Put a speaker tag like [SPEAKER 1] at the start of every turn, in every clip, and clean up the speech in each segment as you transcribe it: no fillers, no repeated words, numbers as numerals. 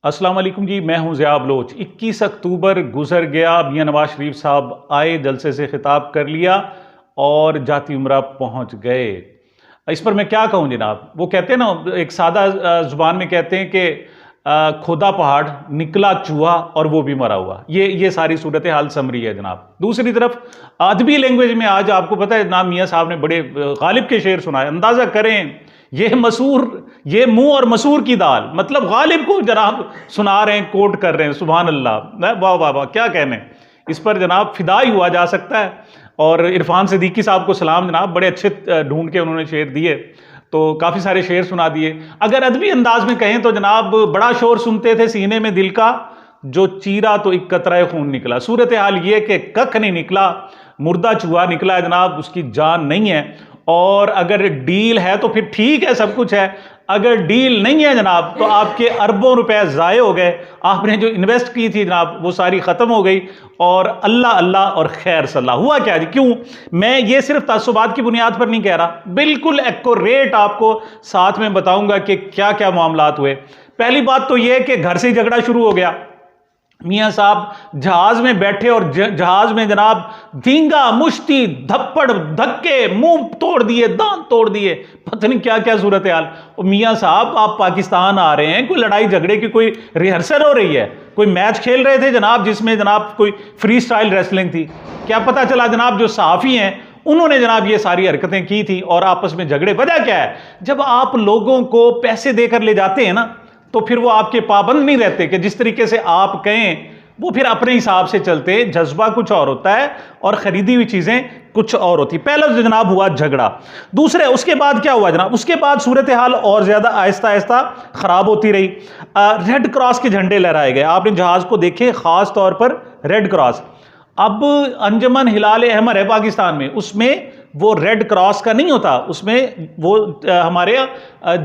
[SPEAKER 1] अस्सलाम वालेकुम जी, मैं हूं ज़िया बलोच। 21 अक्टूबर गुजर गया, मियां नवाज शरीफ साहब आए, जलसे से खिताब कर लिया और जाती उम्रा पहुंच गए। इस पर मैं क्या कहूं जनाब। वो कहते हैं ना, एक सादा जुबान में कहते हैं कि खोदा पहाड़ निकला चूहा और वो भी मरा हुआ। ये सारी सूरत हाल समरी है जनाब। दूसरी तरफ अदबी लैंग्वेज में आज आपको पता है जनाब, मियाँ साहब ने बड़े गालिब के शेर सुनाए। अंदाजा करें, ये मुंह और मसूर की दाल, मतलब गालिब को जनाब सुना रहे हैं, कोट कर रहे हैं। सुभान अल्लाह, वाह वाह वाह, क्या कहने। इस पर जनाब फिदा ही हुआ जा सकता है। और इरफान सिद्दीकी साहब को सलाम जनाब, बड़े अच्छे ढूंढ के उन्होंने शेर दिए, तो काफ़ी सारे शेर सुना दिए। अगर अदबी अंदाज में कहें तो जनाब, बड़ा शोर सुनते थे सीने में दिल का, जो चीरा तो एक कतरा खून निकला। सूरत हाल ये कि कख नहीं निकला, मुर्दा चूहा निकला है जनाब, उसकी जान नहीं है। और अगर डील है तो फिर ठीक है, सब कुछ है। अगर डील नहीं है जनाब, तो आपके अरबों रुपए ज़ाये हो गए। आपने जो इन्वेस्ट की थी जनाब, वो सारी ख़त्म हो गई। और अल्लाह अल्लाह और खैर सल्लाह। हुआ क्या जी, क्यों? मैं ये सिर्फ तासुबात की बुनियाद पर नहीं कह रहा, बिल्कुल एक्यूरेट आपको साथ में बताऊंगा कि क्या क्या मामलात हुए। पहली बात तो यह कि घर से ही झगड़ा शुरू हो गया। मियाँ साहब जहाज में बैठे और जहाज में जनाब धींगा, मुश्ती, धप्पड़, धक्के, मुंह तोड़ दिए, दांत तोड़ दिए, पता नहीं क्या क्या सूरत हाल। और मियाँ साहब, आप पाकिस्तान आ रहे हैं, कोई लड़ाई झगड़े की कोई रिहर्सल हो रही है, कोई मैच खेल रहे थे जनाब जिसमें जनाब कोई फ्री स्टाइल रेसलिंग थी? क्या पता चला जनाब जो सहाफ़ी हैं उन्होंने जनाब ये सारी हरकतें की थी और आपस में झगड़े। वजह क्या है? जब आप लोगों को पैसे देकर ले जाते हैं ना, तो फिर वो आपके पाबंद नहीं रहते कि जिस तरीके से आप कहें वो फिर अपने हिसाब से चलते। जज्बा कुछ और होता है और खरीदी हुई चीजें कुछ और होती। पहला जनाब हुआ झगड़ा। दूसरे, उसके बाद क्या हुआ जनाब? उसके बाद सूरत हाल और ज्यादा आहिस्ता आहिस्ता खराब होती रही। रेड क्रॉस के झंडे लहराए गए। आपने जहाज को देखे, खास तौर पर रेड क्रॉस। अब अंजुमन हिलाल अहमर है पाकिस्तान में, उसमें वो रेड क्रॉस का नहीं होता, उसमें वो हमारे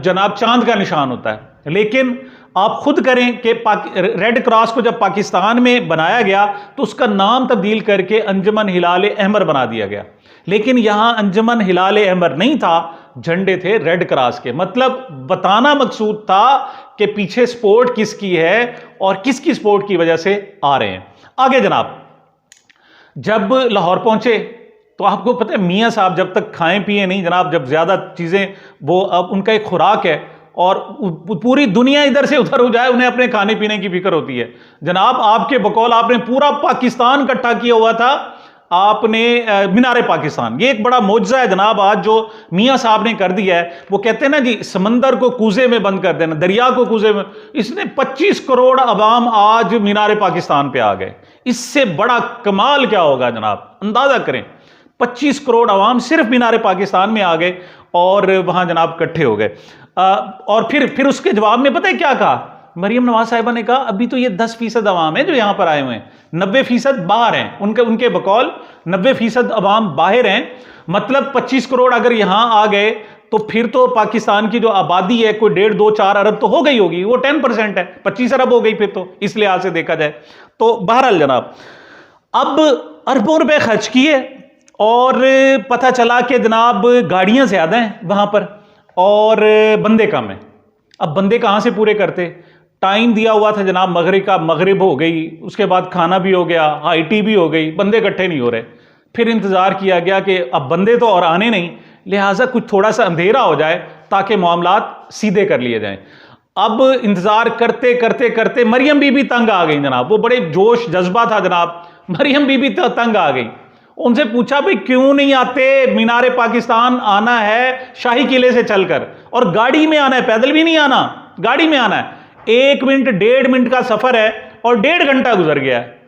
[SPEAKER 1] जनाब चांद का निशान होता है। लेकिन आप खुद करें कि रेड क्रॉस को जब पाकिस्तान में बनाया गया तो उसका नाम तब्दील करके अंजुमन हिलाल अहमर बना दिया गया। लेकिन यहां अंजुमन हिलाल अहमर नहीं था, झंडे थे रेड क्रॉस के। मतलब बताना मकसूद था कि पीछे स्पोर्ट किसकी है और किसकी स्पोर्ट की वजह से आ रहे हैं। आगे जनाब, जब लाहौर पहुंचे तो आपको पता है मियाँ साहब जब तक खाएं पिए नहीं जनाब, जब ज्यादा चीजें, वो अब उनका एक खुराक है और पूरी दुनिया इधर से उधर हो जाए, उन्हें अपने खाने पीने की फिक्र होती है जनाब। आपके बकौल आपने पूरा पाकिस्तान इकट्ठा किया हुआ था, आपने मीनार पाकिस्तान। ये एक बड़ा मौजज़ा है जनाब आज जो मियाँ साहब ने कर दिया है। वो कहते हैं ना जी, समंदर को कूजे में बंद कर देना, दरिया को कूजे में। इसने 25 करोड़ अवाम आज मीनार पाकिस्तान पे आ गए। इससे बड़ा कमाल क्या होगा जनाब, अंदाजा करें। 25 करोड़ अवाम सिर्फ मीनार पाकिस्तान में आ गए और वहां जनाब इकट्ठे हो गए। और फिर उसके जवाब में पता है क्या कहा? मरियम नवाज साहिबा ने कहा, अभी तो ये 10% अवाम है जो यहां पर आए हुए हैं, 90% बाहर हैं। उनके बकौल 90% अवाम बाहर हैं। मतलब 25 करोड़ अगर यहां आ गए तो फिर तो पाकिस्तान की जो आबादी है कोई 1.5, 2, 4 अरब तो हो गई होगी। वो 10% है, 25 अरब हो गई फिर तो, इस लिहाज से देखा जाए तो। बहरहाल जनाब, अब अरबों रुपए खर्च किए और पता चला कि जनाब गाड़ियां ज्यादा हैं वहां पर और बंदे कम हैं। अब बंदे कहां से पूरे करते? टाइम दिया हुआ था जनाब मगरिब का, मगरिब हो गई, उसके बाद खाना भी हो गया, हाई टी भी हो गई, बंदे इकट्ठे नहीं हो रहे। फिर इंतजार किया गया कि अब बंदे तो और आने नहीं, लिहाजा कुछ थोड़ा सा अंधेरा हो जाए ताकि मामलात सीधे कर लिए जाएं। अब इंतजार करते करते करते मरियम बीबी तंग आ गई जनाब। वो बड़े जोश जज्बा था जनाब, मरियम बीबी तंग आ गई। उनसे पूछा, भाई क्यों नहीं आते? मीनार पाकिस्तान आना है शाही किले से चलकर, और गाड़ी में आना है, पैदल भी नहीं आना, गाड़ी में आना है। 1 मिनट 1.5 मिनट का सफर है और 1.5 घंटा गुजर गया है।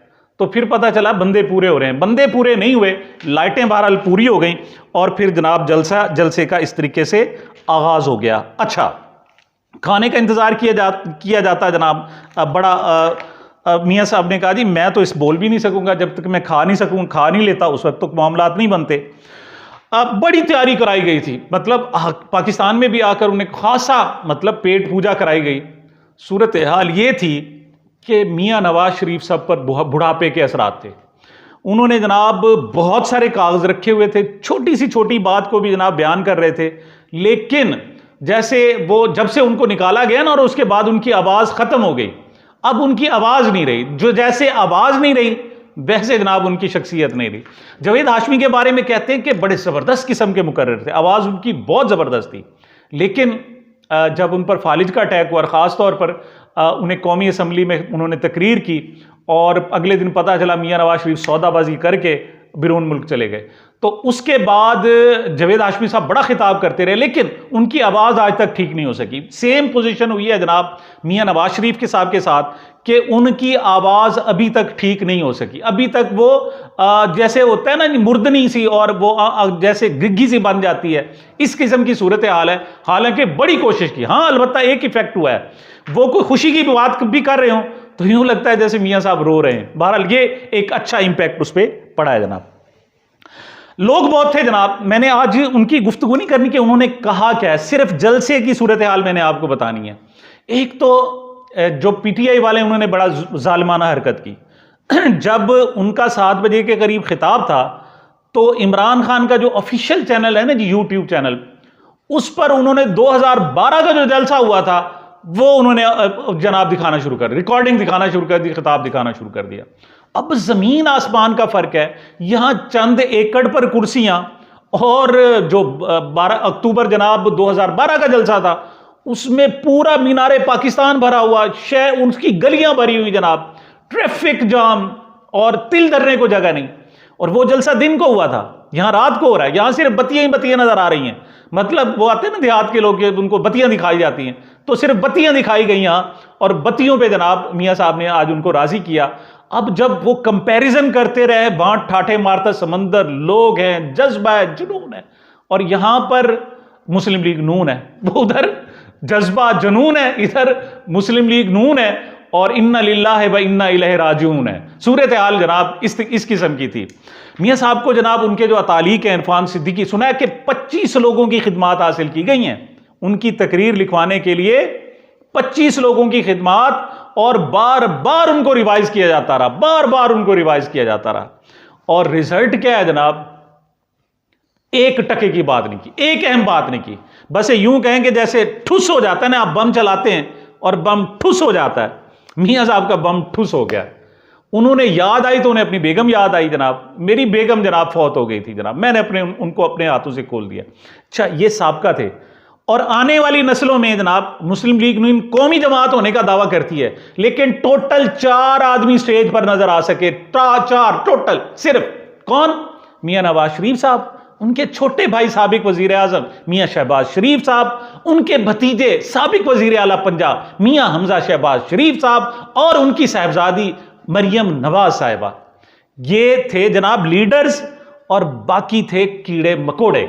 [SPEAKER 1] तो फिर पता चला बंदे पूरे हो रहे हैं। बंदे पूरे नहीं हुए, लाइटें बहरहाल पूरी हो गई और फिर जनाब जलसे का इस तरीके से आगाज हो गया। अच्छा, खाने का इंतजार किया जाता जनाब। बड़ा मियाँ साहब ने कहा, जी मैं तो इस बोल भी नहीं सकूंगा जब तक मैं खा नहीं लेता, उस वक्त तो मामलात नहीं बनते। बड़ी तैयारी कराई गई थी, मतलब पाकिस्तान में भी आकर उन्हें खासा मतलब पेट पूजा कराई गई। सूरत हाल ये थी कि मियाँ नवाज शरीफ साहब पर बुढ़ापे के असरात थे। उन्होंने जनाब बहुत सारे कागज रखे हुए थे, छोटी सी छोटी बात को भी जनाब बयान कर रहे थे। लेकिन जैसे वो जब से उनको निकाला गया ना और उसके बाद उनकी आवाज खत्म हो गई, अब उनकी आवाज नहीं रही, जो जैसे आवाज नहीं रही वैसे जनाब उनकी शख्सियत नहीं रही। जावेद हाशमी के बारे में कहते हैं कि बड़े ज़बरदस्त किस्म के मुकर्रर थे, आवाज़ उनकी बहुत ज़बरदस्त थी, लेकिन जब उन पर फालिज का अटैक हुआ और ख़ास तौर पर उन्हें कौमी असम्बली में उन्होंने तकरीर की और अगले दिन पता चला मियाँ नवाज शरीफ सौदाबाजी करके बिरून मुल्क चले गए, तो उसके बाद जावेद हाशमी साहब बड़ा खिताब करते रहे, लेकिन उनकी आवाज़ आज तक ठीक नहीं हो सकी। सेम पोजीशन हुई है जनाब मियाँ नवाज शरीफ के साहब के साथ कि उनकी आवाज़ अभी तक ठीक नहीं हो सकी। अभी तक वो जैसे होता है ना मुर्दनी सी, और वो जैसे गिग्गी सी बन जाती है, इस किस्म की सूरत हाल है। हालांकि बड़ी कोशिश की, हाँ अलबत्ता एक इफेक्ट हुआ है, वो कोई खुशी की बात भी कर रहे हो तो यूं लगता है जैसे मियाँ साहब रो रहे हैं। बहरहाल ये एक अच्छा इंपैक्ट उस पर पड़ा है जनाब। लोग बहुत थे जनाब, मैंने आज उनकी गुफ्तगू नहीं करनी कि उन्होंने कहा क्या है, सिर्फ जलसे की सूरत हाल मैंने आपको बतानी है। एक तो जो पीटीआई वाले उन्होंने बड़ा जालिमाना हरकत की। जब उनका 7 बजे के करीब खिताब था तो इमरान खान का जो ऑफिशियल चैनल है ना जी, यूट्यूब चैनल, उस पर उन्होंने 2012 का जो जलसा हुआ था वो उन्होंने जनाब दिखाना शुरू कर, रिकॉर्डिंग दिखाना शुरू कर दी, खिताब दिखाना शुरू कर दिया। अब जमीन आसमान का फर्क है, यहां चंद एकड़ पर कुर्सियां, और जो 12 अक्टूबर जनाब 2012 का जलसा था उसमें पूरा मीनारे पाकिस्तान भरा हुआ, शहर उसकी गलियां भरी हुई जनाब, ट्रैफिक जाम और तिल धरने को जगह नहीं। और वो जलसा दिन को हुआ था, यहां रात को हो रहा है, यहां सिर्फ बत्तियां ही बत्तियां नजर आ रही हैं। मतलब वो आते हैं ना देहात के लोग, उनको बत्तियां दिखाई जाती हैं, तो सिर्फ बत्तियां दिखाई गई यहां, और बत्तियों पे जनाब मियां साहब ने आज उनको राजी किया। अब जब वो कंपैरिजन करते रहे, वहां ठाठे मारता समंदर, लोग हैं, जज्बा है, जुनून है, और यहां पर मुस्लिम लीग नून है, वो उधर जज्बा जुनून है, इधर मुस्लिम लीग नून है, और इन्ना लिल्लाहि व इन्ना इलैहि राजिऊन है। सूरत हाल जनाब इस किस्म की थी। मियाँ साहब को जनाब उनके जो अतालीक हैं इरफान सिद्दीकी, सुना है कि 25 लोगों की खिदमात हासिल की गई हैं उनकी तकरीर लिखवाने के लिए, 25 लोगों की खिदमात, और बार बार उनको रिवाइज किया जाता रहा, बार बार उनको रिवाइज किया जाता रहा, और रिजल्ट क्या है जनाब, 1 टके की बात नहीं की, एक अहम बात नहीं की। बस यूं कहें कि जैसे ठुस हो जाता है ना, आप बम चलाते हैं और बम ठुस हो जाता है, मियाँ साहब का बम ठुस हो गया। उन्होंने याद आई तो उन्हें अपनी बेगम याद आई जनाब, मेरी बेगम जनाब फौत हो गई थी जनाब, मैंने उनको अपने हाथों से खोल दिया। अच्छा, ये साबका थे। और आने वाली नस्लों में जनाब मुस्लिम लीग नून कौमी जमात होने का दावा करती है, लेकिन टोटल 4 आदमी स्टेज पर नजर आ सके, 4 टोटल, सिर्फ कौन, मियाँ नवाज शरीफ साहब, उनके छोटे भाई साबिक वजीर आजम मियाँ शहबाज शरीफ साहब, उनके भतीजे साबिक वजीर आला पंजाब मियाँ हमजा शहबाज शरीफ साहब, और उनकी साहबजादी मरियम नवाज साहिबा। ये थे जनाब लीडर्स, और बाकी थे कीड़े मकोड़े,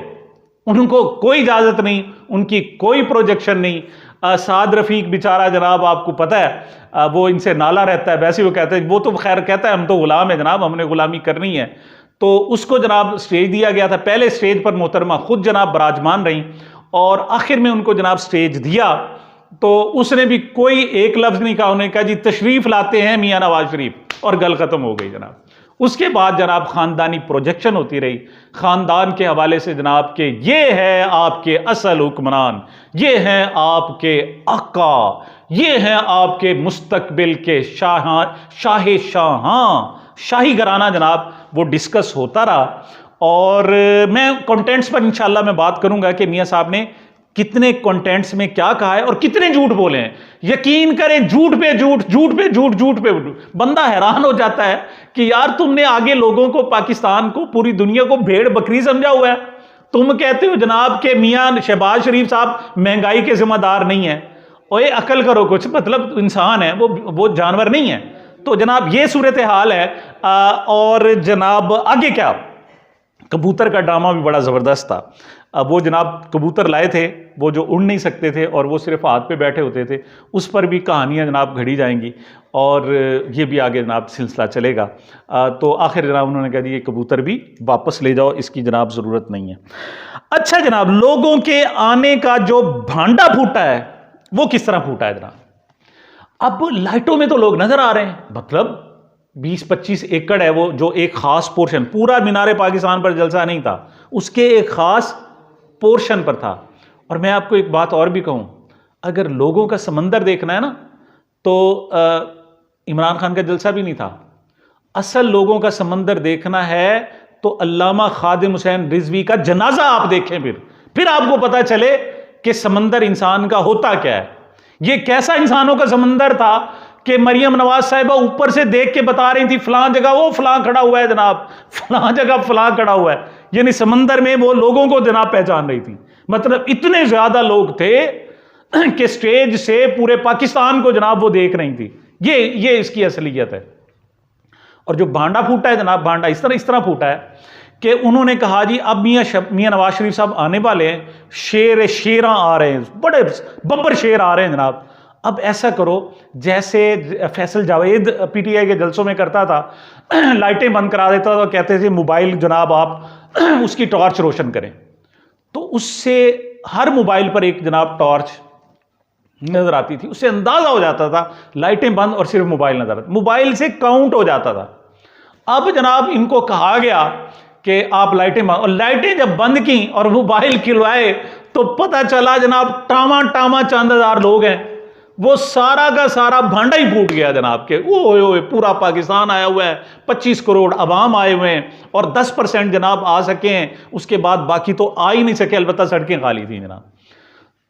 [SPEAKER 1] उनको कोई इजाजत नहीं, उनकी कोई प्रोजेक्शन नहीं। साद रफीक बेचारा जनाब आपको पता है वो इनसे नाला रहता है, वैसे वो कहते हैं, वो तो खैर कहता है हम तो गुलाम है जनाब, हमने गुलामी करनी है, तो उसको जनाब स्टेज दिया गया था। पहले स्टेज पर मोहतरमा खुद जनाब बराजमान रही, और आखिर में उनको जनाब स्टेज दिया तो उसने भी कोई एक लफ्ज नहीं कहा, उन्होंने कहा जी तशरीफ लाते हैं मियाँ नवाज शरीफ, और गल खत्म हो गई जनाब। उसके बाद जनाब खानदानी प्रोजेक्शन होती रही, खानदान के हवाले से जनाब के ये है आपके असल हुक्मरान, ये हैं आपके आका, ये हैं आपके मुस्तकबिल के शाही घराना जनाब, वो डिस्कस होता रहा। और मैं कंटेंट्स पर इंशाल्लाह मैं बात करूंगा कि मियाँ साहब ने कितने कंटेंट्स में क्या कहा है और कितने झूठ बोले हैं। यकीन करें, झूठ पे झूठ, झूठ पे झूठ, झूठ पे झूठ, बंदा हैरान हो जाता है कि यार तुमने आगे लोगों को, पाकिस्तान को, पूरी दुनिया को भेड़ बकरी समझा हुआ है। तुम कहते हो जनाब के मियाँ शहबाज शरीफ साहब महंगाई के जिम्मेदार नहीं है, ओए अकल करो कुछ, मतलब इंसान है वो जानवर नहीं है। तो जनाब ये सूरत हाल है। और जनाब आगे क्या, कबूतर का ड्रामा भी बड़ा ज़बरदस्त था। वो जनाब कबूतर लाए थे, वो जो उड़ नहीं सकते थे और वो सिर्फ हाथ पे बैठे होते थे, उस पर भी कहानियाँ जनाब घड़ी जाएंगी, और ये भी आगे जनाब सिलसिला चलेगा। तो आखिर जनाब उन्होंने कह दिया ये कबूतर भी वापस ले जाओ, इसकी जनाब ज़रूरत नहीं है। अच्छा जनाब, लोगों के आने का जो भांडा फूटा है वो किस तरह फूटा है जनाब। अब लाइटों में तो लोग नजर आ रहे हैं, मतलब 20-25 एकड़ है वो, जो एक खास पोर्शन, पूरा मीनारे पाकिस्तान पर जलसा नहीं था, उसके एक खास पोर्शन पर था। और मैं आपको एक बात और भी कहूं, अगर लोगों का समंदर देखना है ना, तो इमरान खान का जलसा भी नहीं था। असल लोगों का समंदर देखना है तो अल्लामा खादिम हुसैन रिजवी का जनाजा आप देखें, फिर आपको पता चले कि समंदर इंसान का होता क्या है। यह कैसा इंसानों का समंदर था कि मरियम नवाज साहिबा ऊपर से देख के बता रही थी फलां जगह वो फलां खड़ा हुआ है जनाब, फलां जगह फलां खड़ा हुआ है, यानी समंदर में वो लोगों को जनाब पहचान रही थी। मतलब इतने ज्यादा लोग थे कि स्टेज से पूरे पाकिस्तान को जनाब वो देख रही थी। ये इसकी असलियत है। और जो भांडा फूटा है जनाब, भांडा इस तरह फूटा है कि उन्होंने कहा जी अब मियां नवाज शरीफ साहब आने वाले हैं, शेरा आ रहे हैं, बड़े बब्बर शेर आ रहे हैं जनाब। अब ऐसा करो जैसे फैसल जावेद पीटीआई के जलसों में करता था, लाइटें बंद करा देता था, कहते थे मोबाइल जनाब आप उसकी टॉर्च रोशन करें, तो उससे हर मोबाइल पर एक जनाब टॉर्च नजर आती थी, उससे अंदाजा हो जाता था लाइटें बंद और सिर्फ मोबाइल नजर आता, मोबाइल से काउंट हो जाता था। अब जनाब इनको कहा गया कि आप लाइटें बंद, और लाइटें जब बंद की और मोबाइल खिलवाए तो पता चला जनाब टामा चंद हजार लोग हैं, वो सारा का सारा भांडा ही फूट गया जनाब के। ओए पूरा पाकिस्तान आया हुआ है, 25 करोड़ अवाम आए हुए हैं और 10% जनाब आ सके हैं, उसके बाद बाकी तो आ ही नहीं सके, अलबत्ता सड़कें खाली थी जनाब।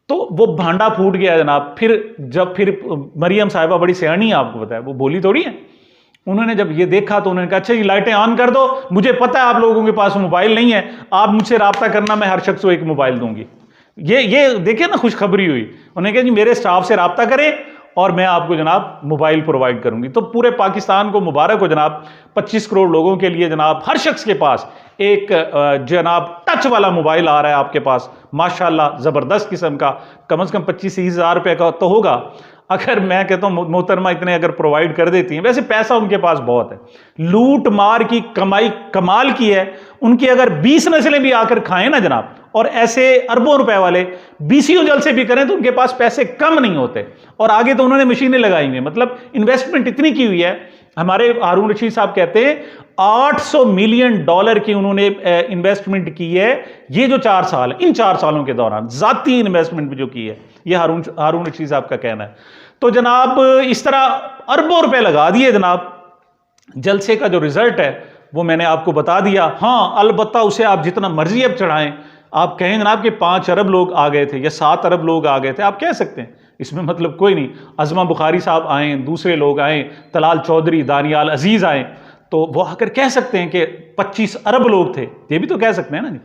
[SPEAKER 1] तो वो भांडा फूट गया जनाब। फिर मरियम साहिबा बड़ी सियानी है, आपको पता है, वो बोली थोड़ी है। उन्होंने जब ये देखा तो उन्होंने कहा अच्छा ये लाइटें ऑन कर दो, मुझे पता है आप लोगों के पास मोबाइल नहीं है, आप मुझसे रब्ता करना, मैं हर शख्स को एक मोबाइल दूंगी। ये देखिए ना खुशखबरी हुई। उन्होंने कहा जी मेरे स्टाफ से रब्ता करें और मैं आपको जनाब मोबाइल प्रोवाइड करूंगी। तो पूरे पाकिस्तान को मुबारक हो जनाब, 25 करोड़ लोगों के लिए जनाब हर शख्स के पास एक जनाब टच वाला मोबाइल आ रहा है आपके पास, माशाल्लाह जबरदस्त किस्म का, कम से कम 25-30 हज़ार रुपये का तो होगा। अगर मैं कहता हूं मोहतरमा इतने अगर प्रोवाइड कर देती हैं, वैसे पैसा उनके पास बहुत है, लूट मार की कमाई कमाल की है उनकी। अगर 20 नस्लें भी आकर खाएं ना जनाब, और ऐसे अरबों रुपए वाले बीसीओ जलसे भी करें, तो उनके पास पैसे कम नहीं होते। और आगे तो उन्होंने मशीनें लगाई हुई, मतलब इन्वेस्टमेंट इतनी की हुई है। हमारे हारून रशीद साहब कहते हैं $800 मिलियन की उन्होंने इन्वेस्टमेंट की है ये जो 4 साल, इन 4 सालों के दौरान जाती इन्वेस्टमेंट जो की है, ये हारून रशीद साहब का कहना है। तो जनाब इस तरह अरबों रुपए लगा दिए जनाब। जलसे का जो रिजल्ट है वो मैंने आपको बता दिया। हाँ अलबत्ता उसे आप जितना मर्जी अब चढ़ाएं, आप कहें जनाब कि 5 अरब लोग आ गए थे या 7 अरब लोग आ गए थे, आप कह सकते हैं, इसमें मतलब कोई नहीं। अजमा बुखारी साहब आए, दूसरे लोग आए, तलाल चौधरी, दानियाल अजीज आए, तो वो आकर कह सकते हैं कि 25 अरब लोग थे, ये भी तो कह सकते हैं ना जी।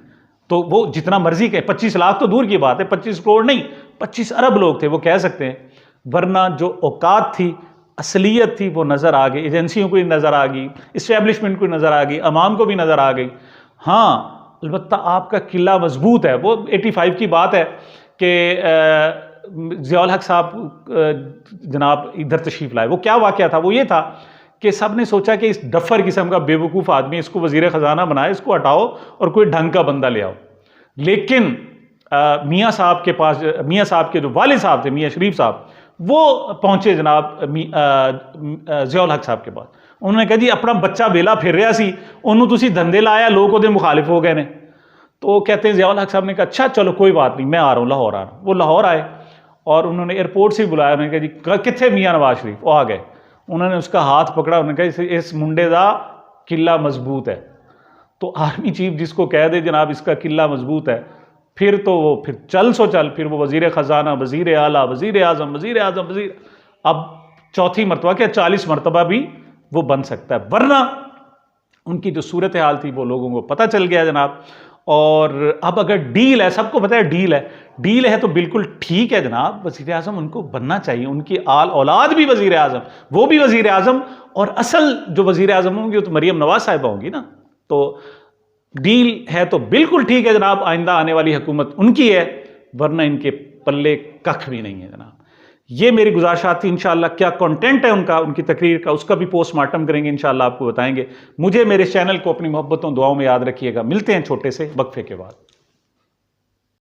[SPEAKER 1] तो वो जितना मर्जी कहे, 25 लाख तो दूर की बात है, 25 करोड़ नहीं, 25 अरब लोग थे, वो कह सकते हैं। वरना जो औकात थी, असलियत थी, वो नजर आ गई, एजेंसियों को भी नजर आ गई, इस्टेब्लिशमेंट को नजर आ गई, अवाम को भी नजर आ गई। हाँ अलबत्ता आपका किला मजबूत है। वो 85 की बात है कि ज़ियाउल हक साहब जनाब इधर तशरीफ लाए। वो क्या वाक़या था? वो ये था कि सब ने सोचा कि इस डफर किस्म का बेवकूफ़ आदमी, इसको वज़ीर ख़जाना बनाए, इसको हटाओ और कोई ढंग का बंदा ले आओ। लेकिन मियाँ साहब के पास, मियाँ साहब के जो वालिद साहब थे, मियाँ शरीफ साहब, वो पहुँचे जनाब ज़ियाउल हक साहब के पास। उन्होंने कहा जी अपना बच्चा बेला फिर रहा सी, उन्होंने तुसी धंधे लाया, लोग ਉਹਦੇ मुखालिफ हो गए ने। तो कहते हैं ज़ियाउल हक साहब ने कहा अच्छा चलो कोई बात नहीं, मैं आ रहा हूँ, लाहौर आ रहा हूँ। वो लाहौर आए और उन्होंने एयरपोर्ट से बुलाया। उन्होंने कहा जी कितने मियाँ नवाज शरीफ? वो आ गए। उन्होंने उसका हाथ पकड़ा, उन्होंने कहा इस मुंडे का किला मजबूत है। तो आर्मी चीफ जिसको कह दे जनाब इसका किला मजबूत है, फिर तो वो फिर चल सो चल, फिर वो वज़ीर ख़जाना, वज़ीर आला, वज़ीर आज़म, वज़ीर अब चौथी मरतबा क्या 40 मरतबा भी वो बन सकता है। वरना उनकी जो सूरत हाल थी वो लोगों को पता चल गया जनाब। और अब अगर डील है, सबको पता है डील है तो बिल्कुल ठीक है जनाब, वज़ीर आज़म उनको बनना चाहिए, उनकी आल औलाद भी वज़ीर आज़म, वो भी वज़ीर आज़म, और असल जो वज़ीर आज़म होंगी वो तो मरियम नवाज साहिबा होंगी ना। तो डील है तो बिल्कुल ठीक है जनाब, आइंदा आने वाली हुकूमत उनकी है, वरना इनके पल्ले कख भी नहीं है जनाब। ये मेरी गुजारिशात थी। इंशाअल्लाह क्या कंटेंट है उनकी तकरीर का, उसका भी पोस्टमार्टम करेंगे, इंशाअल्लाह आपको बताएंगे। मुझे मेरे चैनल को अपनी मोहब्बतों दुआओं में याद रखिएगा। मिलते हैं छोटे से वक्फे के बाद।